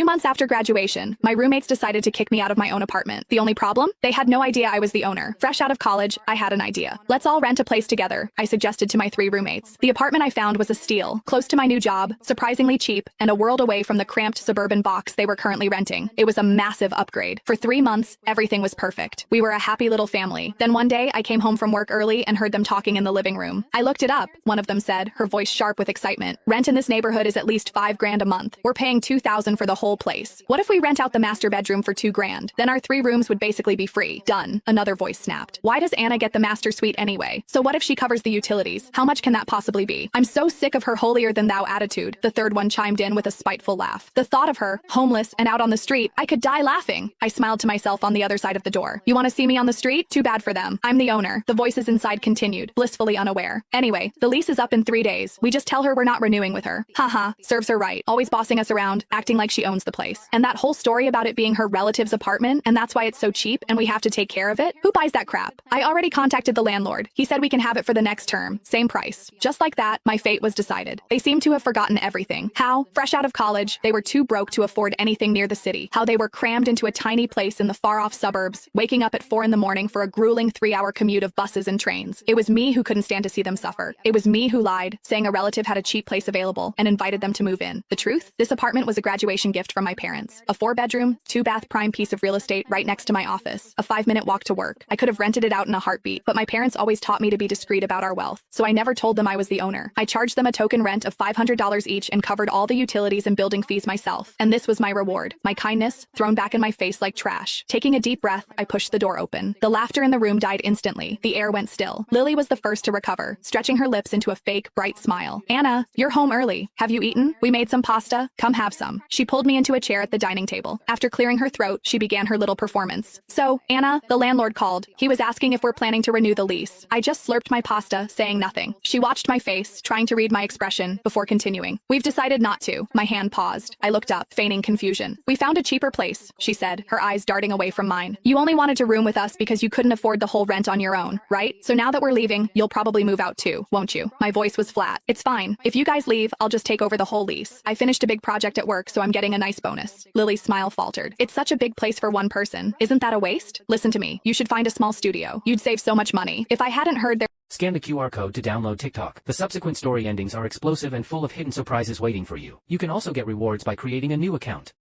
months after graduation, my roommates decided to kick me out of my own apartment. The only problem? They had no idea I was the owner. Fresh out of college, I had an idea. Let's all rent a place together, I suggested to my 3 roommates. The apartment I found was a steal, close to my new job, surprisingly cheap, and a world away from the cramped suburban box they were currently renting. It was a massive upgrade. For 3 months, everything was perfect. We were a happy little family. Then one day, I came home from work early and heard them talking in the living room. I looked it up, one of them said, her voice sharp with excitement. Rent in this neighborhood is at least $5 grand a month. We're paying $2,000 for the whole place. What if we rent out the master bedroom for $2 grand? Then our 3 rooms would basically be free. Done. Another voice snapped. Why does Anna get the master suite anyway? So what if she covers the utilities? How much can that possibly be? I'm so sick of her holier-than-thou attitude. The third one chimed in with a spiteful laugh. The thought of her, homeless and out on the street, I could die laughing. I smiled to myself on the other side of the door. You want to see me on the street? Too bad for them. I'm the owner. The voices inside continued, blissfully unaware. Anyway, the lease is up in 3 days. We just tell her we're not renewing with her. Haha, serves her right. Always bossing us around, acting like she owns the place. And that whole story about it being her relative's apartment, and that's why it's so cheap and we have to take care of it? Who buys that crap? I already contacted the landlord. He said we can have it for the next term. Same price. Just like that, my fate was decided. They seemed to have forgotten everything. How, fresh out of college, they were too broke to afford anything near the city. How they were crammed into a tiny place in the far-off suburbs, waking up at 4 in the morning for a grueling 3-hour commute of buses and trains. It was me who couldn't stand to see them suffer. It was me who lied, saying a relative had a cheap place available and invited them to move in. The truth? This apartment was a graduation gift from my parents. A 4-bedroom, 2-bath prime piece of real estate right next to my office. A 5-minute walk to work. I could have rented it out in a heartbeat, but my parents always taught me to be discreet about our wealth, so I never told them I was the owner. I charged them a token rent of $500 each and covered all the utilities and building fees myself. And this was my reward. My kindness, thrown back in my face like trash. Taking a deep breath, I pushed the door open. The laughter in the room died instantly. The air went still. Lily was the first to recover, stretching her lips into a fake, bright smile. Anna, you're home early. Have you eaten? We made some pasta. Come have some. She pulled me into a chair at the dining table. After clearing her throat, she began her little performance. So, Anna, the landlord called. He was asking if we're planning to renew the lease. I just slurped my pasta, saying nothing. She watched my face, trying to read my expression, before continuing. We've decided not to. My hand paused. I looked up, feigning confusion. We found a cheaper place, she said, her eyes darting away from mine. You only wanted to room with us because you couldn't afford the whole rent on your own, right? So now that we're leaving, you'll probably move out too, won't you? My voice was flat. It's fine. If you guys leave, I'll just take over the whole lease. I finished a big project at work, so I'm getting a nice bonus. Lily's smile faltered. It's such a big place for one person. Isn't that a waste? Listen to me. You should find a small studio. You'd save so much money. If I hadn't heard their— Scan the QR code to download TikTok. The subsequent story endings are explosive and full of hidden surprises waiting for you. You can also get rewards by creating a new account.